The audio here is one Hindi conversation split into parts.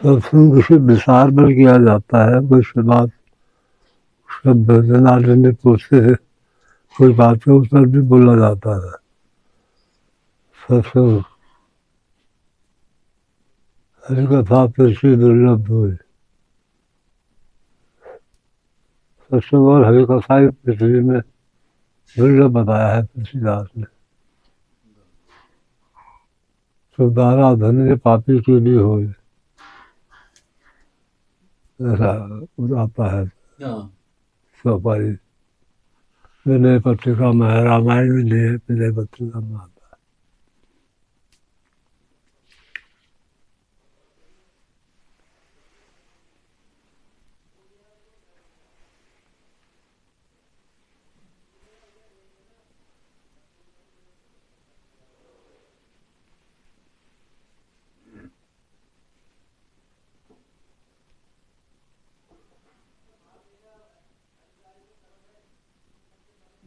सत्संग किसी विचार पर किया जाता है, कोई बात सब जनार्दन पूछते हैं, कोई बात के उत्तर भी बोला जाता है। सत्संग हरि कथा तुलसी दुर्लभ हुई। सत्संग और हरि कथा ही पृथ्वी में दुर्लभ बताया है तुलसीदास ने। सुधारा धन्य पापी की भी हो, ऐसा आता है। सफाई विनय पत्रिका में है, रामायण में नहीं है, विनय पत्रिका में आता है।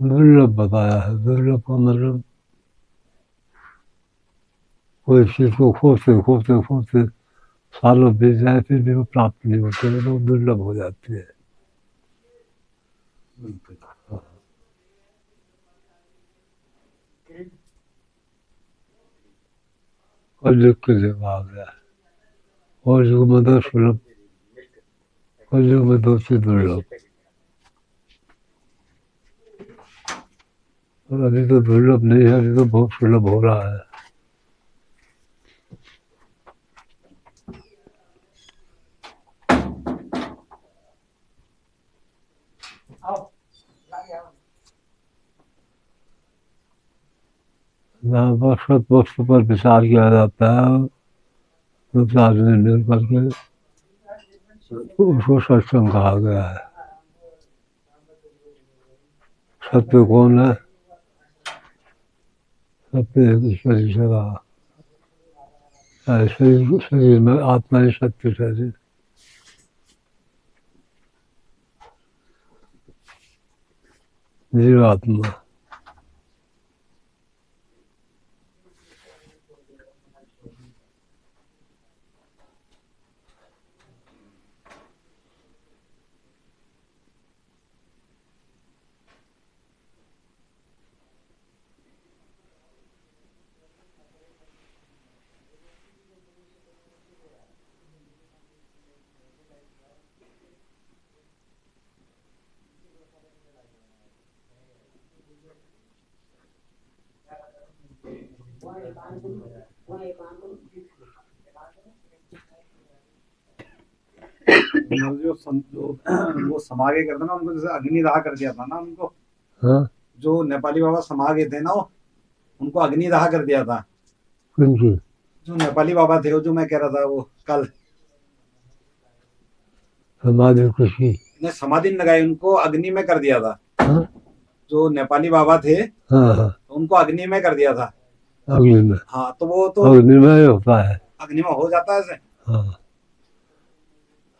दुर्लभ बताया है। दुर्लभ का मतलब कोई चीज को खोजते खोजते खोजते सालों बीत जाए फिर भी वो प्राप्त नहीं होते, तो दुर्लभ हो जाती है। कलयुग के लिए आ गया है, और युग में तो सुलभ, कलयुग में तो चीज दुर्लभ, और अभी तो दुर्लभ नहीं है, अभी तो बहुत सुलभ हो रहा है। जहाँ पर सत वस्तु पर विचार किया जाता है, विचार निर्णय करके उसको सत्संग कहा गया है। सत्य कौन है? सत्य ईश्वर की सेवा, शरीर में आत्मा ही सत्य शरीर, जीवात्मा। जो वो समागे करते ना, उनको जैसे अग्निदाह कर दिया था ना उनको। हाँ? जो नेपाली बाबा समागे थे ना, वो उनको अग्निदाह कर दिया था। किनकी? जो नेपाली बाबा थे, वो जो मैं कह रहा था वो कल, समाधि खुशी। ने समाधि लगाई, उनको अग्नि में कर दिया था। हाँ? जो नेपाली बाबा थे, हाँ हाँ, उनको अग्नि में कर दिया था। अग्नि में? हाँ, तो वो तो अग्नि में होता है। अग्नि में हो जाता है ऐसे। हाँ,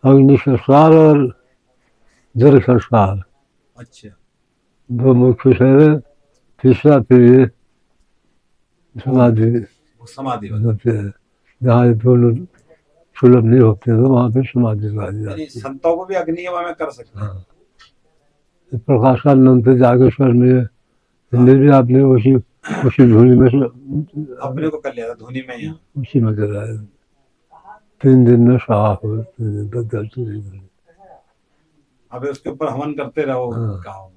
अग्नि संस्कार और जल संस्कार अच्छा, दो मुख्य शरीर, तीसरा फिर ये समाधि वो समाधि वाला। होते हैं। जहाँ ये दोनों सुलभ नहीं होते तो वहाँ पे समाधि कही यानी जाती है। संतों को भी अग्नि में कर सकते हैं। हाँ, प्रकाशानंद जागेश्वर में हिंदी भी आपने उसी उसी धुनी में अपने को कर लिया था धुनी में यहाँ। उसी में कराया। 3 दिन में साफ हो, 3 दिन तक जलती नहीं बनी। अबे उसके ऊपर हवन करते रहो। हाँ, कहा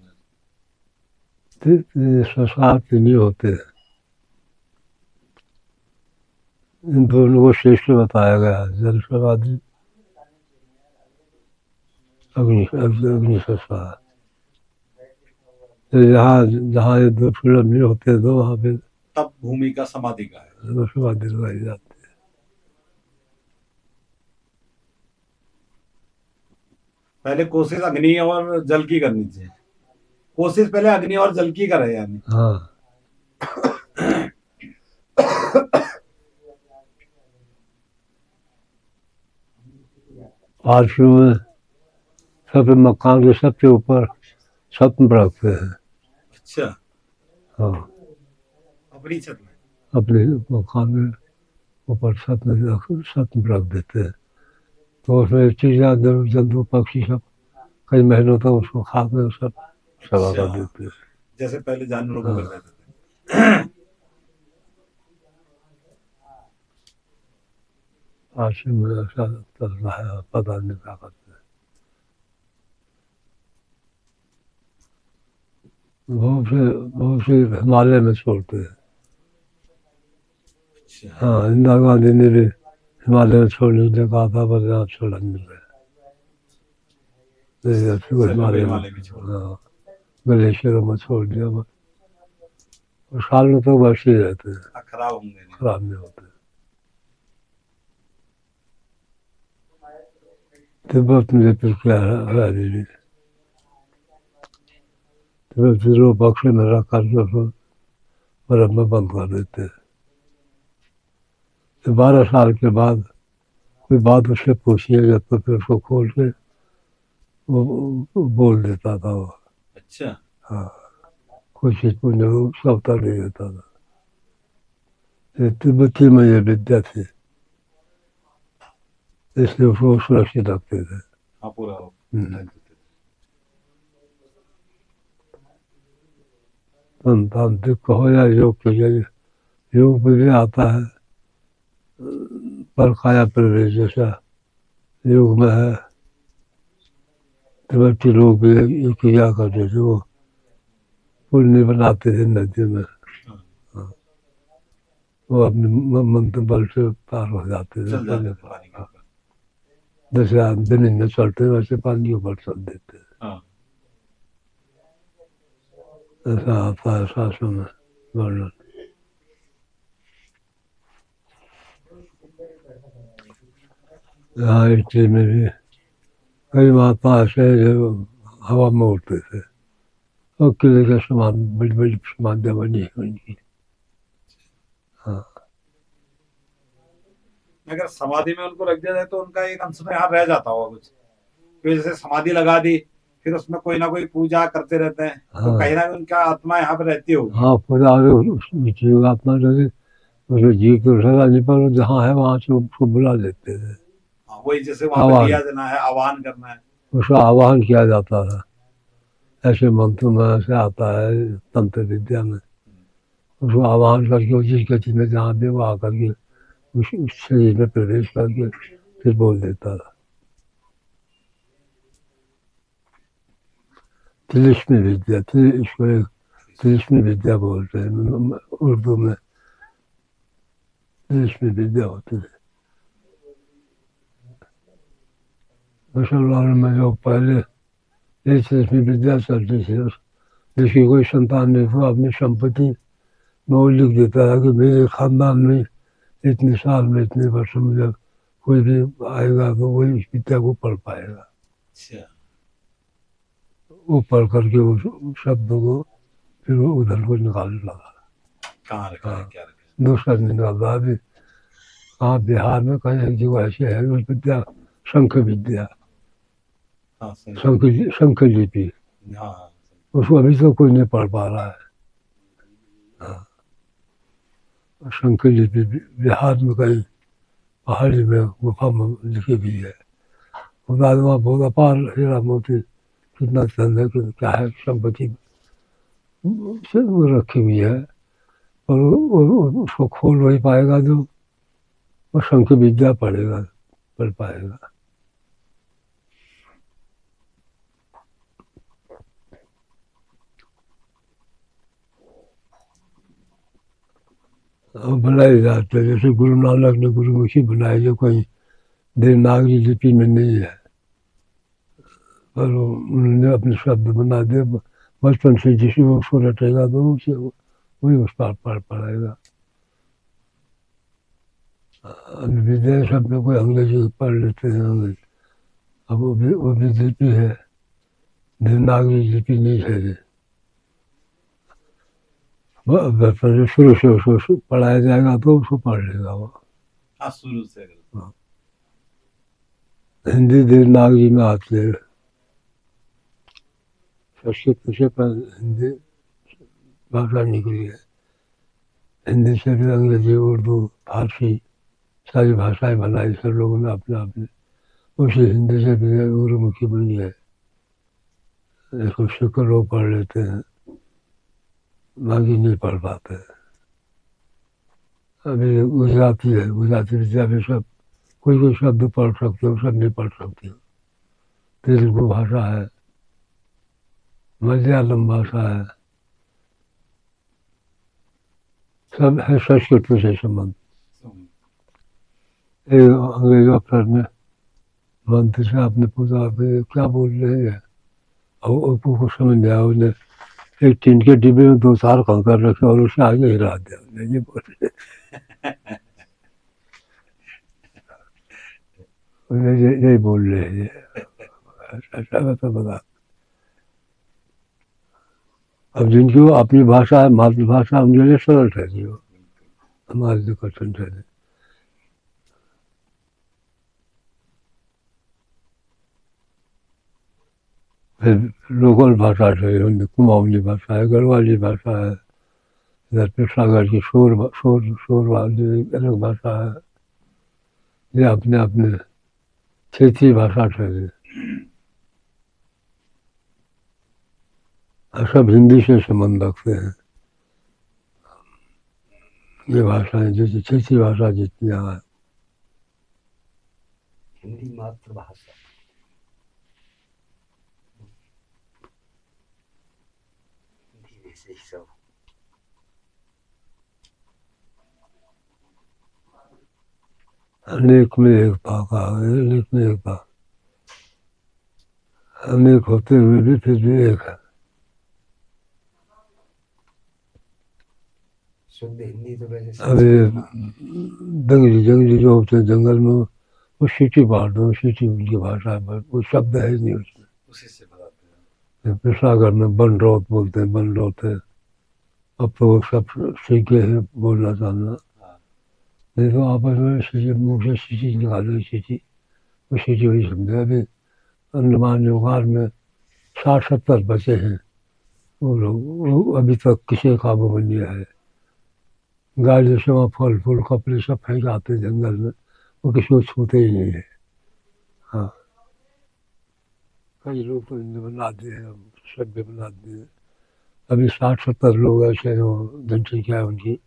संस्कार नहीं होते हैं। इन दोनों को श्रेष्ठ बताया गया है, जल समाधि, अग्नि अग्नि संस्कार। जहाँ जहाँ ये दो सुलभ नहीं होते तो वहाँ पे तब भूमि का समाधि का है। समाधि लगाई जाती है। पहले कोशिश अग्नि और जल की करनी चाहिए। कोशिश पहले अग्नि और जल की करे यानी। हाँ, आरती में सबसे मकान के सबसे ऊपर छत रखते हैं। अच्छा, हाँ, अपनी छत में। अपने मकान में ऊपर छत में रख देते हैं। तो उसमें चिड़िया जंतु पक्षी सब कई महीनों तक उसको खाते सब सेवा कर अच्छा, देते हैं। जैसे पहले जानवरों को हाँ, कर देते थे। आश्रम में ऐसा चल रहा है, पता नहीं क्या करते हैं। बहुत से हिमालय में छोड़ते हैं। अच्छा, हाँ, इंदिरा गांधी ने भी हिमालय में छोड़ने के लिए कहा था, पर यहाँ छोड़ा नहीं मिल रहा है। तो सभी को हिमालय में, हिमालय में छोड़ दिया। हाँ, ग्लेशियरों में छोड़ दिया बस। और साल में तो वैसे ही रहते हैं, खराब होंगे नहीं। खराब नहीं होते। तिब्बत में फिर क्या है दीदी, तिब्बत फिर वो बक्से में रख करके उसको बर्फ में बंद कर देते हैं। तो 12 साल के बाद कोई बात उससे पूछिएगा तो फिर उसको खोल के वो बोल देता था वो। अच्छा, हाँ, कोई चीज पूछने को क्षमता नहीं देता था। ये तिब्बती में ये विद्या थी, इसलिए उसको सुरक्षित रखते थे। हाँ पूरा हम्म। ढक देते तांत्रिक कहो या योग के लिए, योग में भी आता है पर काया प्रवेश जैसा योग में है। तिब्बती लोग भी ये किया करते थे, वो पुल नहीं बनाते थे नदी में। थे। हाँ, हाँ, वो अपने मंत्र बल से पार हो जाते थे चल पानी जाते थे पार। पानी के हाँ, ऊपर। जैसे आदमी में चलते वैसे पानी के ऊपर चल देते। हाँ, ऐसा आता है शास्त्रों में वर्णन। यहाँ इटली में भी कई महात्मा ऐसे हैं जो हवा में उड़ते थे और किले के समान बड़ी बड़ी समाधियाँ बनी है उनकी। हाँ, अगर समाधि में उनको रख दिया जाए तो उनका एक अंश में यहाँ रह जाता होगा कुछ, क्योंकि जैसे समाधि लगा दी फिर उसमें कोई ना कोई पूजा करते रहते हैं, तो कहीं हाँ, ना कहीं उनका आत्मा यहाँ पे रहती होगी। हाँ, पूरा जीवात्मा जो उसमें जीव तो सदा नहीं, पर वो जहाँ है वहाँ से उसको बुला लेते थे। हाँ, वही जैसे वहां पे आवाहन, दिया देना है, आह्वान करना है। उसका आवाहन किया जाता था। ऐसे मंत्र में ऐसे आता है तंत्र विद्या में, उसको आह्वान करके वो जिस गति में जहाँ भी वो आकर के उस शरीर में प्रवेश करके फिर बोल देता था। तिलिस्मी विद्या थी इसको, एक तिलिस्मी विद्या बोलते हैं उर्दू में, तिलिस्मी विद्या होती थी। मुसलमानों में जो पहले एक तिलिस्मी विद्या चलती थी, जिसकी कोई संतान नहीं तो अपनी संपत्ति में वो लिख देता था कि मेरे खानदान में इतने साल में इतने वर्ष में जब कोई भी आएगा तो वही इस विद्या को पढ़ पाएगा। अच्छा, वो पढ़ करके उस शब्द को फिर वो उधर को निकालने लगा। कहाँ रखा है हाँ, क्या रखा है। दूसरा दिन निकालता अभी। हाँ, बिहार में कहीं एक जगह ऐसे है उस विद्या, शंख विद्या, हाँ सही। शंख लिपि, हाँ हाँ, उसको अभी तो कोई नहीं पढ़ पा रहा है। हाँ, शंख लिपि बिहार में कहीं पहाड़ी में गुफा में लिखी हुई है। खुदा वहाँ बहुत अपार हीरा मोती कितना धन है क्या है संपत्ति से वो रखी हुई है, और उसको खोल वही पाएगा जो वो शंख विद्या पढ़ेगा, पढ़ पाएगा। और बनाए जाते हैं, जैसे गुरु नानक ने गुरुमुखी बनाई जो कोई देवनागरी लिपि में नहीं है, पर उन्होंने अपने शब्द बना दिए। बचपन से जिसे वो उसको रटेगा तो उसे वही उस पर पढ़ पड़ेगा। अभी विदेश सब में कोई अंग्रेजी पढ़ लेते हैं अंग्रेजी, अब वो भी लिपि है, देवनागरी लिपि नहीं है ये। बचपन से शुरू से उसको पढ़ाया जाएगा तो उसको पढ़ लेगा वो। हाँ शुरू से अगर। हाँ, हिंदी देवनागरी में आती है, सबसे पीछे पर हिंदी भाषा निकली है। हिंदी से भी अंग्रेजी, उर्दू, फारसी सारी भाषाएं बनाई सब लोगों ने अपने अपने। उसे हिंदी से भी गुरुमुखी बनी है। इसको शुक्र लोग पढ़ लेते हैं, बाकी नहीं पढ़ पाते। अभी गुजराती है, गुजराती विद्या में सब कोई कोई शब्द पढ़ सकते हो, सब नहीं पढ़ सकते हो। तेलुगु भाषा है, मलयालम भाषा है, सब है संस्कृत से संबंध। एक अंग्रेज अफसर ने मंत्री से आपने पूछा क्या बोल रहे हैं, और उसको समझ नहीं आया। उसने एक टीन के डिब्बे में 2-4 कंकर रखे और उसे आगे हिला दिया। ये बोल रहे यही बोल रहे हैं, ऐसा वैसा बता। अब जिनकी वो अपनी भाषा है, मातृभाषा, उनके लिए सरल ठहरी हो, हमारे लिए कठिन ठहरे। फिर लोकल भाषा से कुमाऊनी भाषा है, गढ़वाली भाषा है, इधर पे सागर की शोर वाली अलग भाषा है। ये अपने अपने क्षेत्रीय भाषा ठहरे। सब हिंदी से संबंध रखते हैं। ये भाषाएं जैसे क्षेत्रीय भाषा जितनी यहाँ है, हिंदी मातृभाषा, धीरे से ही सब। अनेक में एकता का, अनेक में एकता, अनेक होते हुए भी फिर भी एक है। शुद्ध हिंदी तो वैसे अभी जंगली जो होते हैं जंगल में, वो सिटी बांट दो, सिटी उनकी भाषा है, वो शब्द है ही नहीं उसमें। उसी से बताते हैं। फिर सागर में बनरौत बोलते हैं, बनरौत है। अब तो वो सब सीखे हैं बोलना चालना। नहीं तो आपस में सिटी, मुँह से सिटी निकालो, सिटी वो सिटी वही समझे। अभी अंडमान निकोबार में 60-70 बचे हैं, वो लोग वो अभी तक किसी काबू में नहीं आए। गाड़ी से वहाँ फल फूल कपड़े सब फेंक आते जंगल में, वो किसी को छूते ही नहीं है। हाँ, कई लोग तो इन्हें बना दिए हैं, सभ्य बना दिए हैं। अभी 60-70 लोग ऐसे हैं, वो जनसंख्या है उनकी,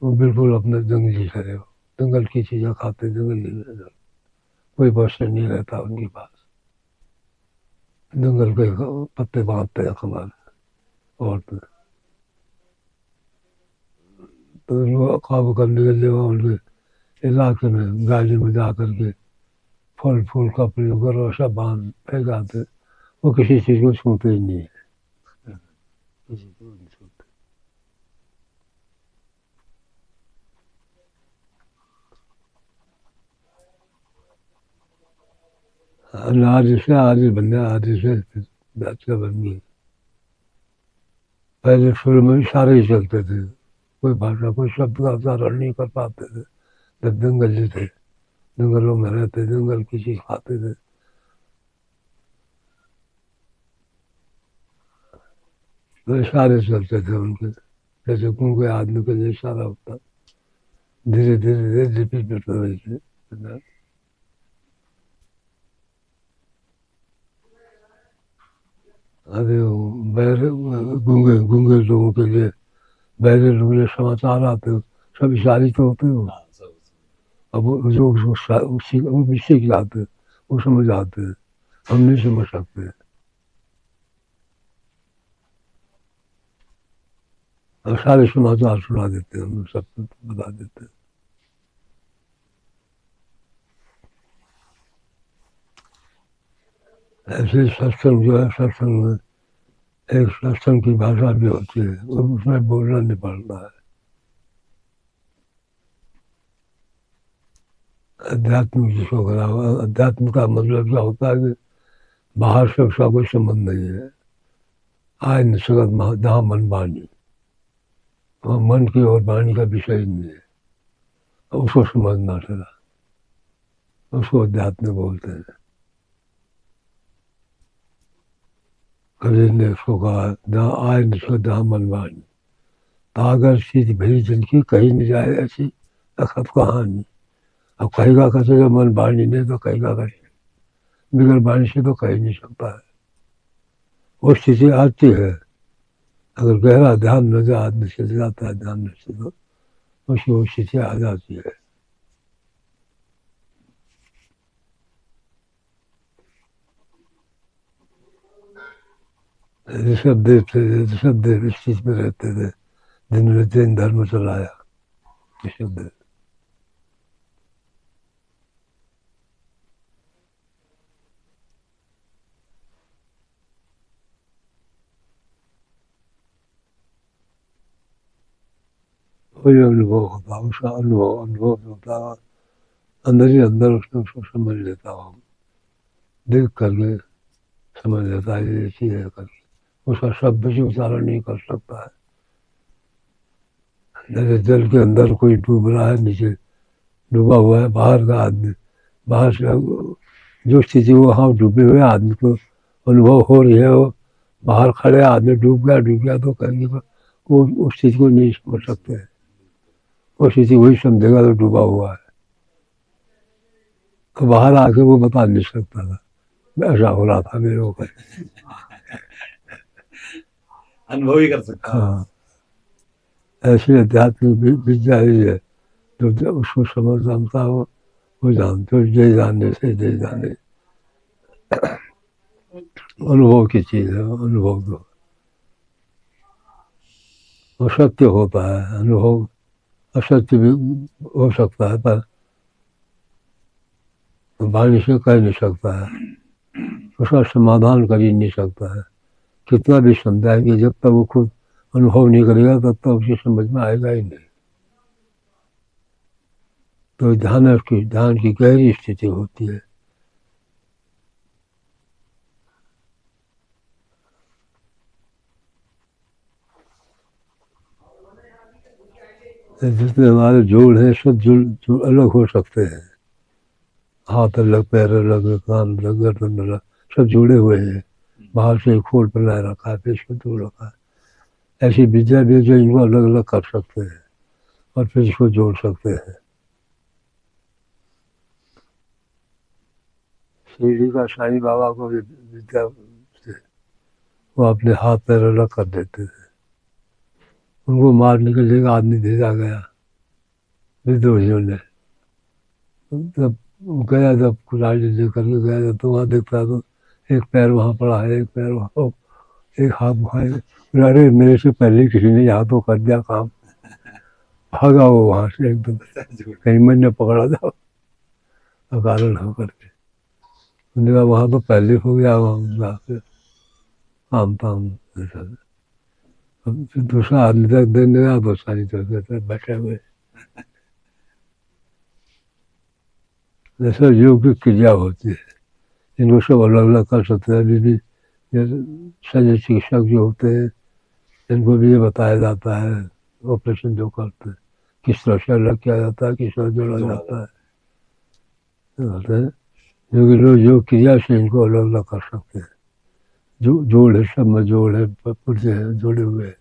वो बिल्कुल अपने जंगली खड़े हो, जंगल की चीज़ें खाते, जंगली में कोई बर्तन नहीं रहता उनके पास, जंगल के पत्ते बांधते हैं कमाल और तो उनको काबू करने के लिए वहाँ उनके इलाके में गाड़ी में जा करके फल फूल कपड़े वगैरह सब बांध फेंक आते। वो किसी चीज़ को छूते ही नहीं है, किसी को नहीं छूते। आदि से आदि बन गया, आदि से जातिया बन गई। पहले शुरू में सारे ही चलते थे, कोई भाषा कोई शब्द का उच्चारण नहीं कर पाते थे। जब जंगली थे, जंगलों में रहते, जंगल की चीज खाते थे, तो सारे चलते थे उनके। जैसे गूंगे आदमी के लिए इशारा होता, धीरे धीरे धीरे रिपीट होते वैसे। अभी बहरे गूंगे गूंगे लोगों के लिए, बहरे लोगों के लिए समाचार आते हो, सब इशारे तो होते हो। हाँ, सब अब वो जो वो भी सीख जाते, वो समझ आते हैं, हम नहीं समझ सकते। और सारे समाचार सुना देते हैं, हम सब बता देते हैं। ऐसे सत्संग जो है, सत्संग में एक सत्संग की भाषा भी होती है, वो उसमें बोलना नहीं पड़ता है। अध्यात्म जिसको करा हुआ, अध्यात्म का मतलब क्या होता है कि बाहर से उसका कोई संबंध नहीं है। आय निसगत जहाँ मन वाणी, वहाँ मन की और वाणी का विषय ही नहीं है, उसको समझना चला, उसको अध्यात्म बोलते हैं। कबीर ने उसको कहा, जहाँ आय निसगत जहाँ मन वाणी, तागर सीध भरी जिनकी कहीं नहीं जाए ऐसी अखत कहानी। अब कहेगा कैसे जब मन वाणी नहीं तो कहेगा कैसे, बिगड़ वाणी से तो कह ही नहीं सकता है। वो स्थिति आती है, अगर गहरा ध्यान में जो आदमी चले जाता है ध्यान में से तो उसकी वो स्थिति आ जाती है। ऋषभदेव थे, ऋषभदेव इस चीज में रहते थे, जिन्होंने जैन धर्म चलाया। ऋषभदेव वही अनुभव होता, उसका अनुभव होता, अंदर ही अंदर उसने उसको समझ लेता हो, देख करके समझ लेता है ये चीज है करके, उसका शब्द से उच्चारण नहीं कर सकता है। जैसे जल के अंदर कोई डूब रहा है, नीचे डूबा हुआ है, बाहर का आदमी, बाहर से जो स्थिति वहाँ डूबे हुए आदमी को अनुभव हो रही है, वो बाहर खड़े आदमी डूब गया तो कहेंगे वो उस स्थिति को नहीं समझ सकते हैं। वो स्थिति वही समझेगा तो डूबा हुआ है, तो बाहर आके वो बता नहीं सकता था ऐसा हो रहा था मेरे को। अनुभव ही कर सकता है। हाँ, ऐसी आध्यात्मिक विद्या ही है जो उसको समझ जानता हो, वो जानते हो, जय जानने से जय जाने, अनुभव की चीज है, अनुभव तो वो सत्य होता है, अनुभव असत्य भी हो सकता है पर वाणी से कह नहीं सकता है, उसका समाधान कर ही नहीं सकता है। कितना भी समझाएंगे, जब तक वो खुद अनुभव नहीं करेगा तब तक उसे समझ में आएगा ही नहीं। तो ध्यान की गहरी स्थिति होती है। जितने हमारे जोड़ हैं सब जुड़ अलग हो सकते हैं, हाथ अलग, पैर अलग, कान अलग, गर्दन अलग, सब जुड़े हुए हैं। बाहर से एक खोल बनाए रखा है, फिर इसको जोड़ रखा है। ऐसी विद्या भी जो इनको अलग अलग कर सकते हैं और फिर इसको जोड़ सकते हैं। शिरडी का साईं बाबा को भी विद्या से वो अपने हाथ पैर अलग कर देते थे। उनको मारने के लिए आदमी भेजा गया विद्रोहियों ने, जब गया, जब कुल्हाड़ी लेकर के गया तो वहाँ देखता तो एक पैर वहाँ पड़ा है, एक पैर वहाँ, एक हाथ वहाँ है। अरे मेरे से पहले किसी ने यहाँ तो कर दिया काम, भागा वो वहाँ से एकदम, कहीं मैंने पकड़ा जाओ अकारण होकर के। उन्होंने कहा वहाँ तो पहले हो गया, वहाँ से आम ताम ऐसा। फिर दूसरा आदमी तक देने गया तो सारी तरह बैठे हुए, जैसे योग की क्रिया होती है, इनको सब अलग अलग कर सकते हैं। अभी भी शल्य चिकित्सक जो होते हैं इनको भी ये बताया जाता है, ऑपरेशन जो करते हैं किस तरह से अलग किया जाता है, किस तरह जोड़ा जाता है, जो योग क्रिया से इनको अलग अलग कर सकते हैं। जो जोड़ है, सब में जोड़ है, पुर्जे हैं जोड़े हुए हैं।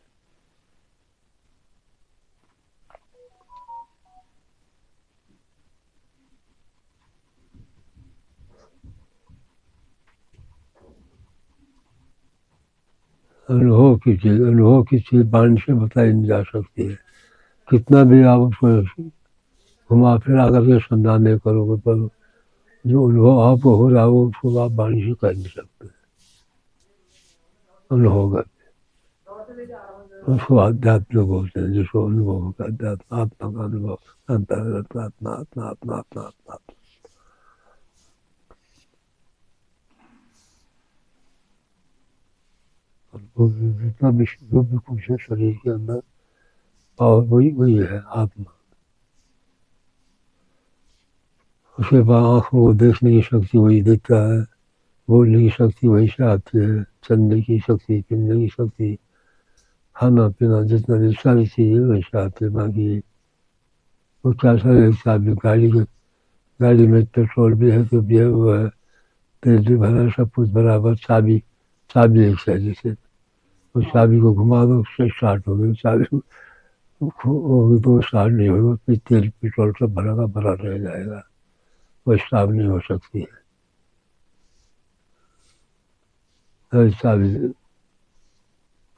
अनुभव की चीज वाणी से बताई नहीं जा सकती है। कितना भी आप उसको घुमा फिरा करके समझाने करोगे पर जो अनुभव आपको हो रहा है वो उसको आप वाणी से कह नहीं सकते, अनुभव का उसको अध्यात्म बोलते हैं, जिसको अनुभव का अध्यात्म, आत्मा का अनुभव, अंतर्गत आत्मा, आत्मा आत्मा आत्मा आत्मा। वो जितना भी जो भी कुछ है शरीर के अंदर और वही वही है आत्मा। उसके बाद आँखों को देखने की शक्ति वही देखता है, बोलने की शक्ति वही से आती है, चलने की शक्ति, पीने की शक्ति, खाना पीना जितना भी सारी चीजें वही से आती है। बाकी वो क्या सारे हिसाब गाड़ी में पेट्रोल भी है तो भी है, वो है तेल भी भरा, सब कुछ बराबर। चाबी एक है, जैसे उस चाबी को घुमा दो उससे स्टार्ट हो गई चाबी, होगी तो स्टार्ट नहीं होगा, फिर तेल पेट्रोल सब भरा का भरा रह जाएगा, वो स्टार्ट नहीं हो सकती है। तो चाबी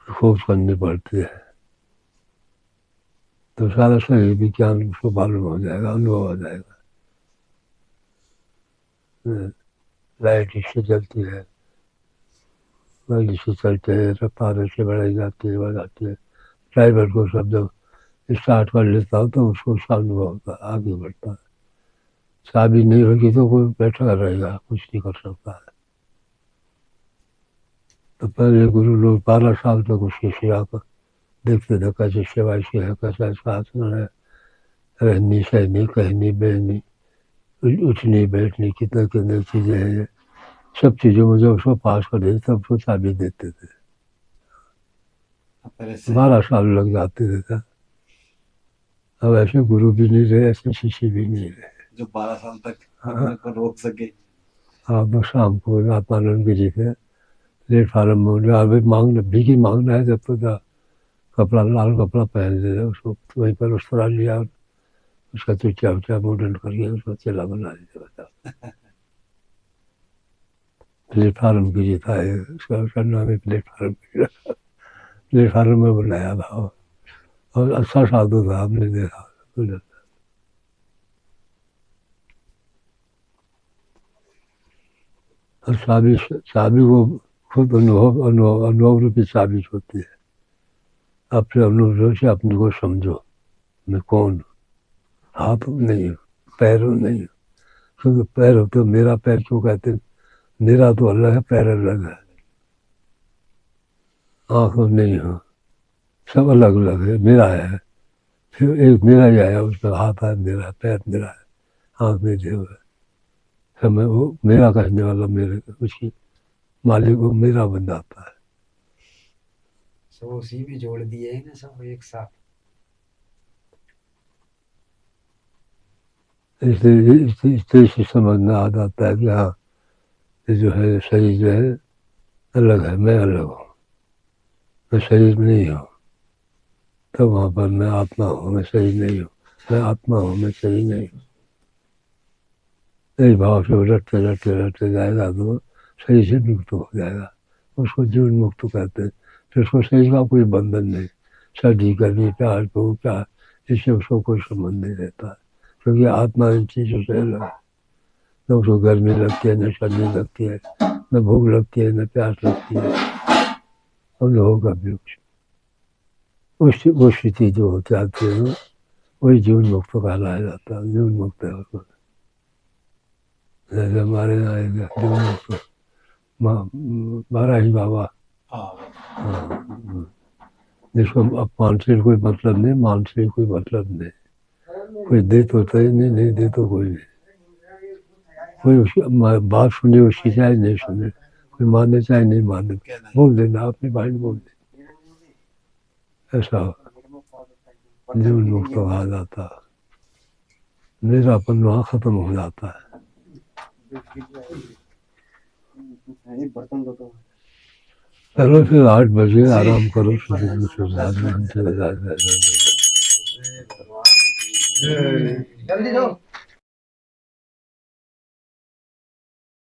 खोज करनी पड़ती है, तो सारा शरीर विज्ञान उसको मालूम हो जाएगा, अनुभव हो जाएगा। लाइट इससे चलती है, लाइट इससे चलते है, रफ्तार से बढ़ाई जाती है, बढ़ाती है। ड्राइवर को सब जब स्टार्ट कर लेता हो तो उसको उसका अनुभव होता है, आगे बढ़ता है। चाबी नहीं होगी तो कोई बैठा रहेगा, कुछ नहीं कर सकता है। तो पहले गुरु लोग 12 साल तक उसकी सेवा कर देखते थे, कैसे सेवा इसकी है, कैसा इसका आचरण है, रहनी सहनी कहनी बहनी उठनी बैठनी कितने कितने चीजें हैं, ये सब चीजों में जब उसको पास कर देते तब उसको चाबी देते थे। पहले से 12 साल लग जाते थे। अब ऐसे गुरु भी नहीं रहे, ऐसे शिष्य भी नहीं रहे। जो 12 साल तक अपने को रोक सके। आप लोग शाम को आत्मानंद गिरी थे प्लेटफार्म में, अभी मांगना भीगी मांगना है जब तो कपड़ा लाल कपड़ा पहन दे उसको, वहीं पर उस तरह लिया, उसका चुच्चा उच्चा मुंडन करके उसको चेला बना दिया बता। प्लेटफार्म गिरी था उसका नाम है प्लेटफार्म गिरी, प्लेटफार्म में बनाया था और अच्छा साधु था, आपने देखा। और चाबी चाबी को खुद अनुभव रूपी चाबी होती है। अपने अनुभव से अपने को समझो, मैं कौन हूँ, हाथ नहीं हूँ, पैर नहीं हूँ। क्योंकि पैर हो तो मेरा पैर क्यों कहते हैं, मेरा तो अलग है, पैर अलग है। आँख नहीं हूँ, सब अलग अलग है, मेरा है। फिर एक मेरा ही आया, उसका हाथ है मेरा, पैर मेरा है, आँख मेरे हुए। फिर मैं वो मेरा कहने वाला मेरे उसकी मालिक वो मेरा बन जाता है। सब उसी में जोड़ दिए हैं ना, सब एक साथ। इसलिए से समझना आ जाता है कि हाँ ये जो है शरीर जो है अलग है, मैं अलग हूँ, मैं शरीर में नहीं हूँ। तो वहाँ पर मैं आत्मा हूँ, मैं शरीर नहीं हूँ, मैं आत्मा हूँ, मैं शरीर नहीं हूँ। इस भाव से रटते रटते रटते जाएगा तो शरीर से मुक्त हो जाएगा, उसको जीवन मुक्त कहते हैं। फिर उसको शरीर का कोई बंधन नहीं, सर्दी गर्मी प्यार को क्या, इससे उसको कोई संबंध नहीं रहता है, क्योंकि आत्मा इन चीज़ों से अलग है। न उसको गर्मी लगती है, न सर्दी लगती है, न भूख लगती है, न प्यास लगती है, हम लोगों का भी वो स्थिति जो हो जाती है ना, वही जीवन मुक्त कहलाया जाता है। जीवन मुक्त है उसको, जैसे हमारे यहाँ एक जीवन मुक्त महाराज बाबा, जिसको अपमान से कोई मतलब नहीं, मान से कोई मतलब नहीं, कोई दे तो सही नहीं, नहीं दे तो कोई नहीं, कोई उसकी बात सुने उसकी चाहे नहीं सुने, कोई माने चाहे नहीं माने, बोल देना अपनी बात बोल दे, ऐसा जीवन मुक्त कहा जाता है। मेरापन वहाँ खत्म हो जाता है। चलो फिर 8 बजे आराम करो, जल्दी जाओ।